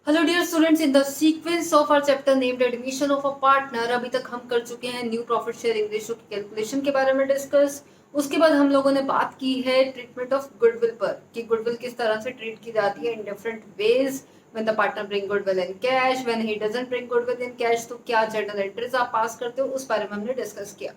Hello dear students, in the sequence of our chapter named admission of a partner अभी तक हम कर चुके हैं न्यू प्रॉफिट शेयरिंग रेशियो की कैलकुलेशन के बारे में डिस्कस। उसके बाद हम लोगों ने बात की है ट्रीटमेंट ऑफ गुडविल पर कि गुडविल किस तरह से ट्रीट की जाती है in different ways. When the partner bring goodwill in cash, when he doesn't bring goodwill in cash, तो क्या जर्नल एंट्रीज आप पास करते हो उस बारे में हमने डिस्कस किया।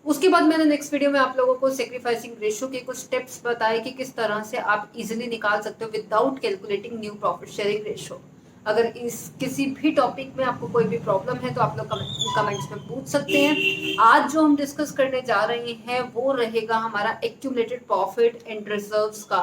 उसके बाद मैंने नेक्स्ट वीडियो में आप लोगों को सेक्रीफाइसिंग रेशियो के कुछ स्टेप्स बताए कि किस तरह से आप इजीली निकाल सकते हो without calculating new profit sharing ratio. अगर इस किसी भी टॉपिक में आपको कोई भी प्रॉब्लम है तो आप लोग कमेंट्स में पूछ सकते हैं। आज जो हम डिस्कस करने जा रहे हैं वो रहेगा हमारा एक्यूमुलेटेड प्रॉफिट एंड रिजर्व्स का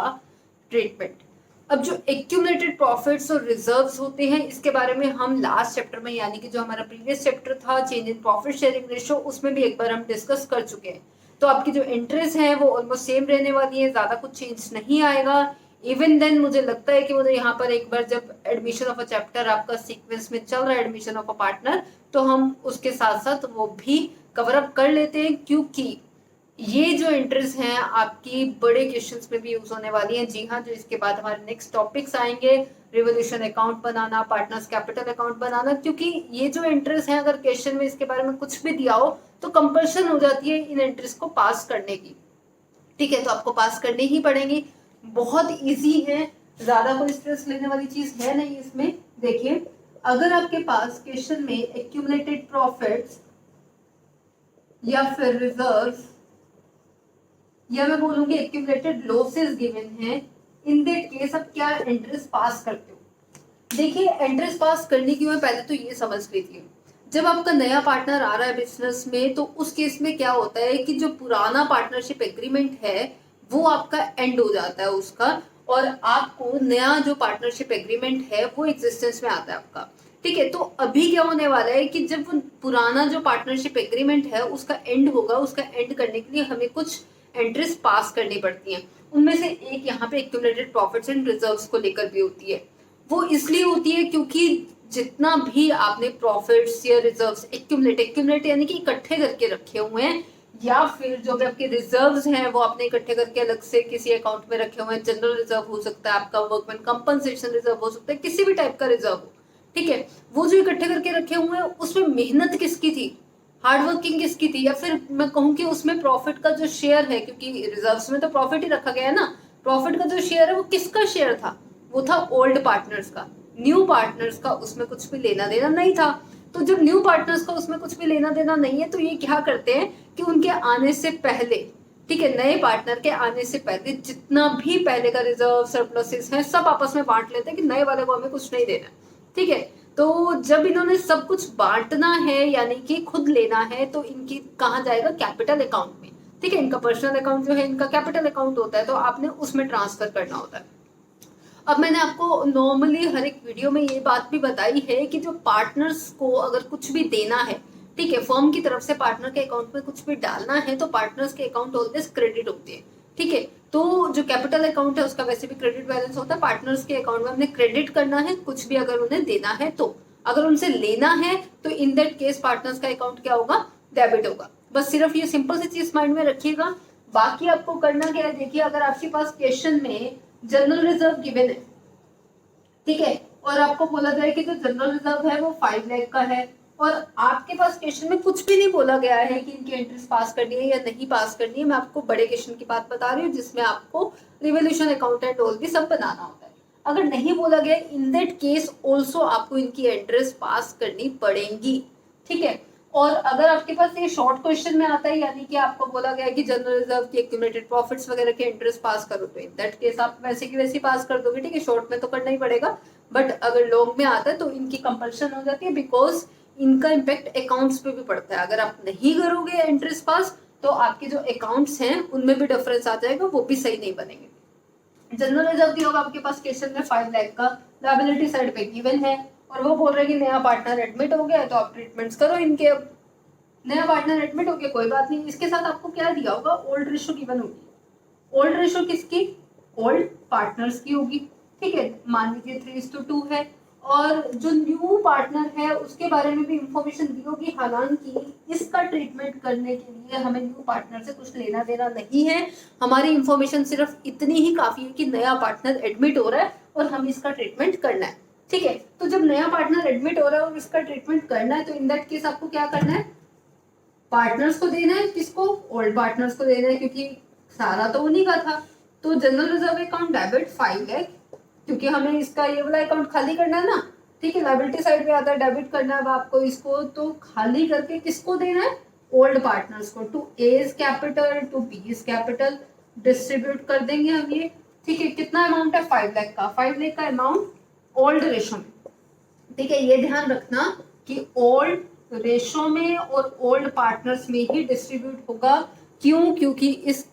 ट्रीटमेंट। अब जो एक्यूमुलेटेड प्रॉफिट्स और रिजर्व्स होते हैं इसके बारे में हम लास्ट चैप्टर में यानी कि जो हमारा प्रीवियस चैप्टर था change in profit sharing ratio उसमें भी एक बार हम डिस्कस कर चुके हैं। तो आपकी जो इंटरेस्ट है वो ऑलमोस्ट सेम रहने वाली है, ज्यादा कुछ चेंज नहीं आएगा। इवन देन मुझे लगता है कि मुझे यहाँ पर एक बार जब एडमिशन ऑफ अ चैप्टर आपका सीक्वेंस में चल रहा है एडमिशन ऑफ अ पार्टनर, तो हम उसके साथ साथ वो भी कवर अप कर लेते हैं क्योंकि ये जो इंटरेस्ट हैं आपकी बड़े क्वेश्चंस में भी यूज होने वाली हैं। जी हाँ, जो इसके बाद हमारे नेक्स्ट टॉपिक्स आएंगे रिवोल्यूशन अकाउंट बनाना, पार्टनर्स कैपिटल अकाउंट बनाना, क्योंकि ये जो इंटरेस्ट है अगर क्वेश्चन में इसके बारे में कुछ भी दिया हो तो कंपल्शन हो जाती है इन इंटरेस्ट को पास करने की। ठीक है, तो आपको पास करने ही पड़ेंगे। बहुत इजी है, ज्यादा कोई स्ट्रेस लेने वाली चीज है नहीं इसमें। देखिए, अगर आपके पास क्वेश्चन में एक्यूमुलेटेड प्रॉफिट्स या फिर रिजर्व या मैं बोलूंगी एक्यूमुलेटेड लॉसेस गिवन है, इन दैट केस आप क्या इंटरेस्ट पास करते हो। देखिए, इंटरेस्ट पास करने की मैं पहले तो ये समझ लीजिए, जब आपका नया पार्टनर आ रहा है बिजनेस में तो उस केस में क्या होता है कि जो पुराना पार्टनरशिप एग्रीमेंट है वो आपका एंड हो जाता है उसका, और आपको नया जो पार्टनरशिप एग्रीमेंट है वो एग्जिस्टेंस में आता है आपका। ठीक है, तो अभी क्या होने वाला है कि जब वो पुराना जो पार्टनरशिप एग्रीमेंट है उसका एंड होगा, उसका एंड करने के लिए हमें कुछ एंट्रीज पास करनी पड़ती हैं। उनमें से एक यहाँ पे एक्यूमुलेटेड प्रॉफिट्स एंड रिजर्व्स को लेकर भी होती है। वो इसलिए होती है क्योंकि जितना भी आपने प्रॉफिट्स या रिजर्व्स एक्यूमुलेट यानी कि इकट्ठे करके रखे हुए हैं, या फिर जो भी आपके रिजर्व्स हैं वो आपने इकट्ठे करके अलग से किसी अकाउंट में रखे हुए हैं, जनरल रिजर्व हो सकता है, आपका वर्कमैन कंपनसेशन रिजर्व हो सकता है, किसी भी टाइप का रिजर्व हो। ठीक है, वो जो इकट्ठे करके रखे हुए हैं उसमें मेहनत किसकी थी, हार्ड वर्किंग किसकी थी, या फिर मैं कहूँ कि उसमें प्रॉफिट का जो शेयर है, क्योंकि रिजर्व्स में तो प्रॉफिट ही रखा गया है ना, प्रॉफिट का जो शेयर है वो किसका शेयर था, वो था ओल्ड पार्टनर्स का। न्यू पार्टनर्स का उसमें कुछ भी लेना देना नहीं था। तो जब न्यू पार्टनर्स का उसमें कुछ भी लेना देना नहीं है तो ये क्या करते हैं कि उनके आने से पहले, ठीक है, नए पार्टनर के आने से पहले जितना भी पहले का रिजर्व सरप्लसेस है सब आपस में बांट लेते हैं कि नए वाले को हमें कुछ नहीं देना। ठीक है, तो जब इन्होंने सब कुछ बांटना है यानी कि खुद लेना है तो इनकी कहाँ जाएगा, कैपिटल अकाउंट में। ठीक है, इनका पर्सनल अकाउंट जो है इनका कैपिटल अकाउंट होता है, तो आपने उसमें ट्रांसफर करना होता है। अब मैंने आपको नॉर्मली हर एक वीडियो में ये बात भी बताई है कि जो पार्टनर्स को अगर कुछ भी देना है, ठीक है, फर्म की तरफ से पार्टनर के अकाउंट में कुछ भी डालना है तो पार्टनर्स के अकाउंट ऑलवेज क्रेडिट होते हैं। ठीक है, तो जो कैपिटल अकाउंट है उसका वैसे भी क्रेडिट बैलेंस होता है, पार्टनर्स के अकाउंट में हमने क्रेडिट करना है कुछ भी अगर उन्हें देना है तो। अगर उनसे लेना है तो इन दैट केस पार्टनर्स का अकाउंट क्या होगा, डेबिट होगा। बस सिर्फ ये सिंपल सी चीज माइंड में रखिएगा। बाकी आपको करना क्या है, देखिए, अगर आपके पास क्वेश्चन में जनरल रिजर्व गिवन है, ठीक है, और आपको बोला जाए कि जो जनरल रिजर्व है वो 5 लाख का है, और आपके पास क्वेश्चन में कुछ भी नहीं बोला गया है कि इनकी एंट्रीज पास करनी है या नहीं पास करनी है, मैं आपको बड़े क्वेश्चन की बात बता रही हूँ जिसमें आपको रिवोल्यूशन अकाउंट एंड ऑल भी सब बनाना होता है। अगर नहीं बोला गया इन दैट केस ऑल्सो आपको इनकी एंट्रीज पास करनी पड़ेंगी। ठीक है, और अगर आपके पास ये शॉर्ट क्वेश्चन में आता है यानी कि आपको बोला गया है कि जनरल रिजर्व की एक्यूमुलेटेड प्रॉफिट्स वगैरह के इंटरेस्ट पास करो, तो इन दैट केस आप वैसे की वैसे पास कर दोगे। ठीक है, शॉर्ट में तो करना ही पड़ेगा, बट अगर लॉन्ग में आता है तो इनकी कंपल्शन हो जाती है, बिकॉज इनका इम्पैक्ट अकाउंट्स पे भी पड़ता है। अगर आप नहीं करोगे इंटरेस्ट पास तो आपके जो अकाउंट्स हैं उनमें भी डिफरेंस आ जाएगा, वो भी सही नहीं बनेंगे। जनरल रिजर्व की होगा आपके पास क्वेश्चन में 5 लाख का, लायबिलिटी साइड पे गिवन है, और वो बोल रहे हैं कि नया पार्टनर एडमिट हो गया है तो आप ट्रीटमेंट्स करो इनके। अब नया पार्टनर एडमिट हो गया कोई बात नहीं, इसके साथ आपको क्या दिया होगा, ओल्ड रेशो गिवन होगी। ओल्ड रेशो किसकी, ओल्ड पार्टनर्स की होगी। ठीक है, मान लीजिए 3:2 है, और जो न्यू पार्टनर है उसके बारे में भी इंफॉर्मेशन दी होगी, हालांकि इसका ट्रीटमेंट करने के लिए हमें न्यू पार्टनर से कुछ लेना देना नहीं है। हमारी इंफॉर्मेशन सिर्फ इतनी ही काफी है कि नया पार्टनर एडमिट हो रहा है और हमें इसका ट्रीटमेंट करना है। ठीक है। तो जब नया पार्टनर एडमिट हो रहा है और इसका ट्रीटमेंट करना है, तो इन दैट केस आपको क्या करना है, पार्टनर्स को देना है। किसको? ओल्ड पार्टनर्स को देना है, क्योंकि सारा तो उन्हीं का था। तो general reserve account debit 5 lakh, क्योंकि हमें इसका ये वाला अकाउंट खाली करना है ना, ठीक है, लायबिलिटी साइड पे आता है, डेबिट करना है अब आपको इसको, तो खाली करके किसको देना है, ओल्ड पार्टनर्स को। To A's capital to B's capital distribute कर देंगे हम ये। ठीक है, कितना अमाउंट है, 5 लाख का। 5 लाख का अमाउंट ओल्ड रेशो में, ठीक है, ये ध्यान रखना कि ओल्ड रेशो में और ओल्ड पार्टनर्स में ही डिस्ट्रीब्यूट होगा। क्यों? क्योंकि इस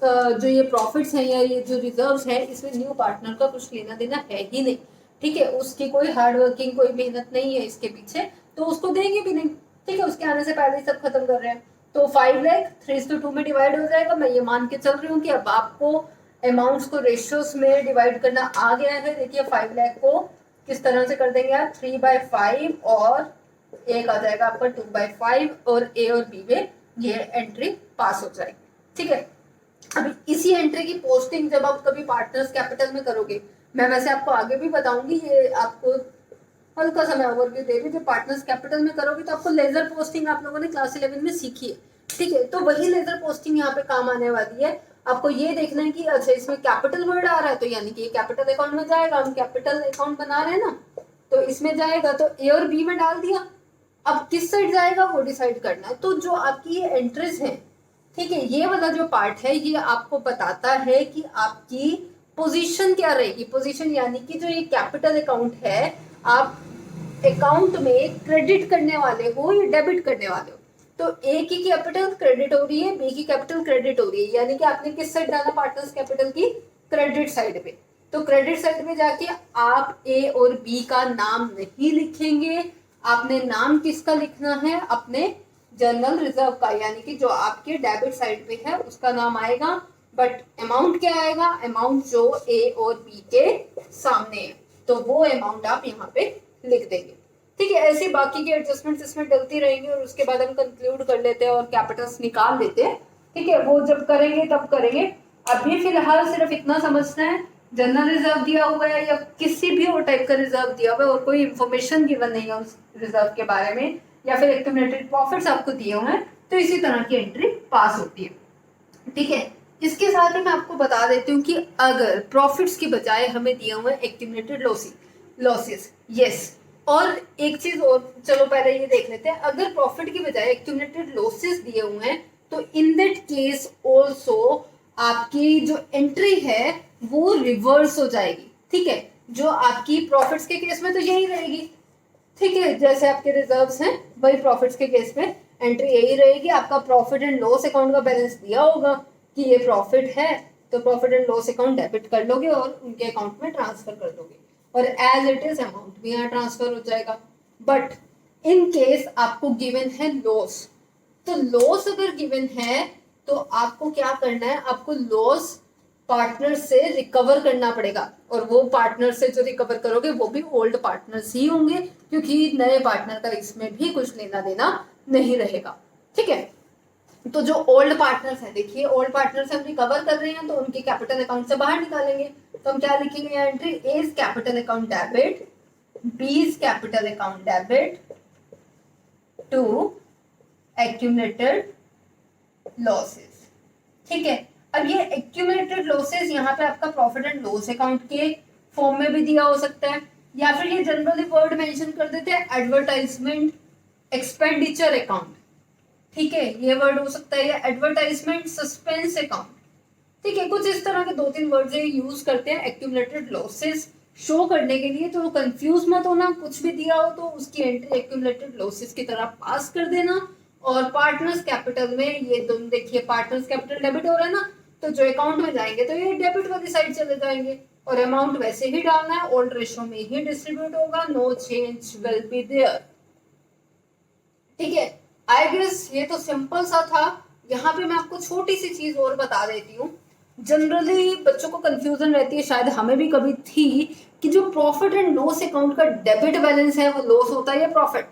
जो ये प्रॉफिट्स हैं या ये जो रिजर्व्स हैं, इसमें न्यू पार्टनर का कुछ लेना देना है ही नहीं। ठीक है, उसकी कोई हार्ड वर्किंग, कोई मेहनत नहीं है इसके पीछे, तो उसको देंगे भी नहीं। ठीक है, उसके आने से पहले ही सब खत्म कर रहे हैं। तो 5 लाख 3:2 में डिवाइड हो जाएगा। मैं ये मान के चल रही हूँ कि अब आपको अमाउंट्स को रेशियोज में डिवाइड करना आ गया है। देखिए 5 लाख को किस तरह से कर देंगे आप, 3/5 और एक आ जाएगा आपका 2/5, और ए और बी में ये एंट्री पास हो जाएगी। ठीक है, अब इसी एंट्री की पोस्टिंग जब आप कभी पार्टनर्स कैपिटल में करोगे, मैं वैसे आपको आगे भी बताऊंगी, ये आपको हल्का सा मैं ओवरव्यू दे रही हूँ। जब पार्टनर्स कैपिटल में करोगे तो आपको लेजर पोस्टिंग आप लोगों ने क्लास 11 में सीखी है। ठीक है, तो वही लेजर पोस्टिंग यहाँ पे काम आने वाली है। आपको ये देखना है कि अच्छा इसमें कैपिटल वर्ड आ रहा है, तो यानी कि ये कैपिटल अकाउंट में जाएगा। हम कैपिटल अकाउंट बना रहे हैं ना, तो इसमें जाएगा, तो ए और बी में डाल दिया। अब किस साइड जाएगा वो डिसाइड करना है। तो जो आपकी ये एंट्रीज है, ठीक है, ये वाला जो पार्ट है ये आपको बताता है कि आपकी पोजीशन क्या रहेगी। पोजीशन यानी कि जो ये कैपिटल अकाउंट है, आप अकाउंट में क्रेडिट करने वाले हो या डेबिट करने वाले हो। तो ए की कैपिटल क्रेडिट हो रही है, बी की कैपिटल क्रेडिट हो रही है, यानी कि आपने किस साइड जाना, पार्टनर्स कैपिटल की क्रेडिट साइड पे। तो क्रेडिट साइड में जाके आप ए और बी का नाम नहीं लिखेंगे, आपने नाम किसका लिखना है, अपने जनरल रिजर्व का, यानी कि जो आपके डेबिट साइड पे है उसका नाम आएगा। बट अमाउंट क्या आएगा, अमाउंट जो ए और बी के सामने है, तो वो अमाउंट आप यहाँ पे लिख देंगे। ठीक है, ऐसे बाकी के एडजस्टमेंट्स इसमें डलती रहेंगी और उसके बाद हम कंक्लूड कर लेते हैं और कैपिटल्स निकाल लेते हैं। ठीक है, वो जब करेंगे तब करेंगे। अभी फिलहाल सिर्फ इतना समझना है, जनरल रिजर्व दिया हुआ है या किसी भी और टाइप का रिजर्व दिया हुआ है और कोई इंफॉर्मेशन गिवन नहीं है उस रिजर्व के बारे में, या फिर एक्यूमुलेटेड प्रॉफिट्स आपको दिए हुए हैं, तो इसी तरह की एंट्री पास होती है। ठीक है, इसके साथ ही मैं आपको बता देती हूँ कि अगर प्रॉफिट्स की बजाय हमें दिए हुए एक्यूमुलेटेड लॉसेस, यस, और एक चीज और, चलो पहले ये देख लेते हैं। अगर प्रॉफिट की बजाय एक्यूमुलेटेड लॉसेस दिए हुए हैं, तो इन दैट केस ऑल्सो आपकी जो एंट्री है वो रिवर्स हो जाएगी। ठीक है, जो आपकी प्रॉफिट्स के केस में तो यही रहेगी। ठीक है, जैसे आपके रिजर्व्स हैं वही प्रॉफिट्स के केस में एंट्री यही रहेगी। आपका प्रॉफिट एंड लॉस अकाउंट का बैलेंस दिया होगा कि ये प्रॉफिट है, तो profit and loss account debit कर लोगे और उनके अकाउंट में ट्रांसफर कर दोगे, और एज इट इज अमाउंट भी यहाँ ट्रांसफर हो जाएगा। बट इन केस आपको गिवन है लॉस, तो लॉस अगर गिवन है तो आपको क्या करना है, आपको लॉस पार्टनर से रिकवर करना पड़ेगा, और वो पार्टनर से जो रिकवर करोगे वो भी ओल्ड पार्टनर्स ही होंगे, क्योंकि नए पार्टनर का इसमें भी कुछ लेना देना नहीं रहेगा। ठीक है, तो जो ओल्ड पार्टनर्स है, देखिए ओल्ड पार्टनर से हम रिकवर कर रहे हैं तो उनके कैपिटल अकाउंट से बाहर निकालेंगे। तो हम क्या लिखेंगे entry, A's capital account debit, B's capital account debit to accumulated losses. ठीक है, अब ये एक्यूमुलेटेड लॉसेस यहाँ पे आपका प्रॉफिट एंड लॉस अकाउंट के फॉर्म में भी दिया हो सकता है, या फिर ये जनरली वर्ड मेंशन कर देते हैं एडवर्टाइजमेंट एक्सपेंडिचर अकाउंट। ठीक है, ये वर्ड हो सकता है, या एडवर्टाइजमेंट सस्पेंस अकाउंट। ठीक है, कुछ इस तरह के 2-3 वर्ड यूज करते हैं एक्यूमुलेटेड लॉसेस शो करने के लिए। तो कंफ्यूज मत होना, कुछ भी दिया हो तो उसकी एंट्री एक्यूमुलेटेड लॉसेस की तरह पास कर देना। और पार्टनर्स कैपिटल में ये दोनों देखिए, पार्टनर्स कैपिटल डेबिट हो रहा है ना, तो जो अकाउंट में जाएंगे तो ये डेबिट वाली साइड चले जाएंगे, और अमाउंट वैसे ही डालना है, ओल्ड रेशो में ही डिस्ट्रीब्यूट होगा, no change will be there. ठीक है, आई गेस ये तो सिंपल सा था। यहाँ पे मैं आपको छोटी सी चीज और बता देती हूँ। जनरली बच्चों को कंफ्यूजन रहती है, शायद हमें भी कभी थी, कि जो प्रॉफिट एंड लॉस अकाउंट का डेबिट बैलेंस है वो लॉस होता है या प्रॉफिट।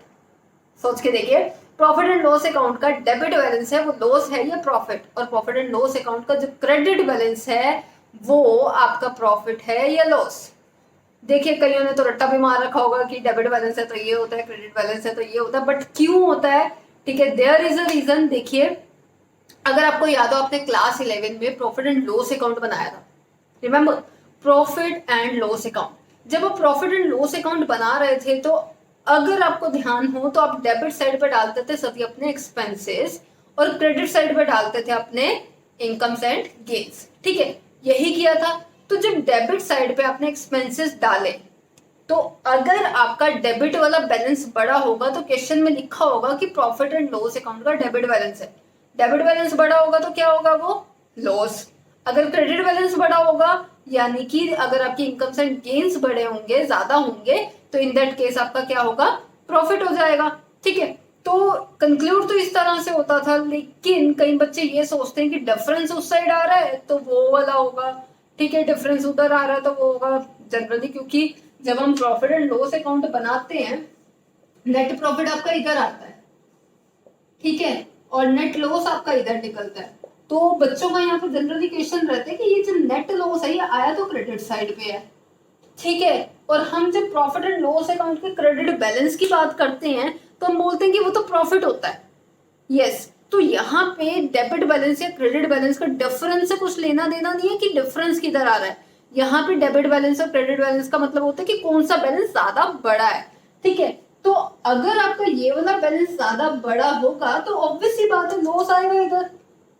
सोच के देखिए, प्रॉफिट एंड लॉस अकाउंट का डेबिट बैलेंस है वो लॉस है या प्रॉफिट, और प्रॉफिट एंड लॉस अकाउंट का जो क्रेडिट बैलेंस है वो आपका प्रॉफिट है या लॉस। देखिए कईयों ने तो रट्टा भी मार रखा होगा कि डेबिट बैलेंस है तो ये होता है, क्रेडिट बैलेंस है तो ये होता है, बट क्यों होता है? ठीक है, देयर इज अ रीजन। देखिए अगर आपको याद हो, आपने क्लास 11 में प्रॉफिट एंड लॉस अकाउंट बनाया था, remember, profit and loss account. जब आप प्रॉफिट एंड लॉस अकाउंट बना रहे थे तो अगर आपको ध्यान हो तो आप डेबिट साइड पर डालते थे सभी अपने एक्सपेंसेस और क्रेडिट साइड पर डालते थे अपने इनकम्स एंड गेन्स। ठीक है, यही किया था। तो जब डेबिट साइड पे आपने एक्सपेंसेस डाले तो अगर आपका डेबिट वाला बैलेंस बड़ा होगा तो क्वेश्चन में लिखा होगा कि प्रॉफिट एंड लॉस अकाउंट का डेबिट बैलेंस है। डेबिट बैलेंस बड़ा होगा तो क्या होगा? वो लॉस। अगर क्रेडिट बैलेंस बड़ा होगा यानी कि अगर आपकी इनकम्स एंड गेन्स बड़े होंगे, ज्यादा होंगे, तो इन दैट केस आपका क्या होगा? प्रॉफिट हो जाएगा। ठीक है, तो कंक्लूड तो इस तरह से होता था, लेकिन कई बच्चे ये सोचते हैं कि डिफरेंस उस साइड आ रहा है तो वो वाला होगा, ठीक है, डिफरेंस उधर आ रहा है तो वो होगा। जनरली क्योंकि जब हम प्रॉफिट एंड लॉस अकाउंट बनाते हैं, नेट प्रॉफिट आपका इधर आता है, ठीक है, और नेट लॉस आपका इधर निकलता है। तो बच्चों का यहाँ पे जनरली क्वेश्चन रहते हैं कि ये जो नेट लॉस है ये आया तो क्रेडिट साइड पे है, ठीक है, और हम जब प्रॉफिट एंड लॉस अकाउंट के क्रेडिट बैलेंस की बात करते हैं तो हम बोलते हैं कि वो तो प्रॉफिट होता है। यस, तो यहाँ पे डेबिट बैलेंस या क्रेडिट बैलेंस का डिफरेंस से कुछ लेना देना नहीं है कि डिफरेंस किधर आ रहा है। यहाँ पे डेबिट बैलेंस और क्रेडिट बैलेंस का मतलब होता है कि कौन सा बैलेंस ज्यादा बड़ा है। ठीक है, तो अगर आपका ये वाला बैलेंस ज्यादा बड़ा होगा तो ऑब्वियस सी बात है लॉस आएगा इधर,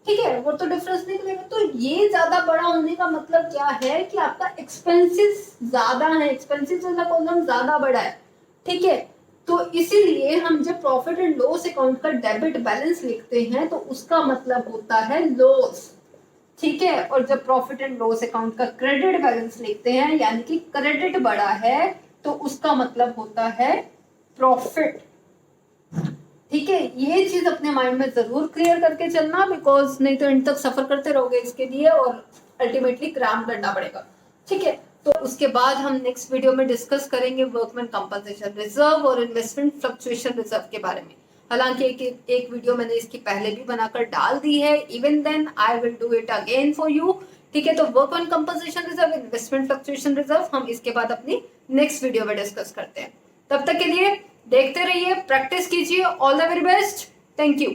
ठीक है, वो तो डिफरेंस निकलेगा। तो ये ज्यादा बड़ा होने का मतलब क्या है कि आपका एक्सपेंसेस ज्यादा है, एक्सपेंसेस वाला कॉलम ज्यादा बड़ा है, ठीक है। तो इसीलिए हम जब प्रॉफिट एंड लॉस अकाउंट का डेबिट बैलेंस लिखते हैं तो उसका मतलब होता है लॉस, ठीक है, और जब प्रॉफिट एंड लॉस अकाउंट का क्रेडिट बैलेंस लिखते हैं यानी कि क्रेडिट बड़ा है तो उसका मतलब होता है प्रॉफिट। ठीक है, ये चीज अपने माइंड में जरूर क्लियर करके चलना, बिकॉज नहीं तो इन तक सफर करते रहोगे इसके लिए और अल्टीमेटली क्रैम करना पड़ेगा। ठीक है, तो उसके बाद हम नेक्स्ट वीडियो में डिस्कस करेंगे वर्कमैन कंपनसेशन रिजर्व और इन्वेस्टमेंट फ्लक्चुएशन रिजर्व के बारे में। हालांकि एक वीडियो मैंने इसकी पहले भी बनाकर डाल दी है, even then I will do it again for you. ठीक है, तो workman compensation reserve, investment fluctuation reserve हम इसके बाद अपनी नेक्स्ट वीडियो में डिस्कस करते हैं। तब तक के लिए देखते रहिए, प्रैक्टिस कीजिए। All the very best, thank you.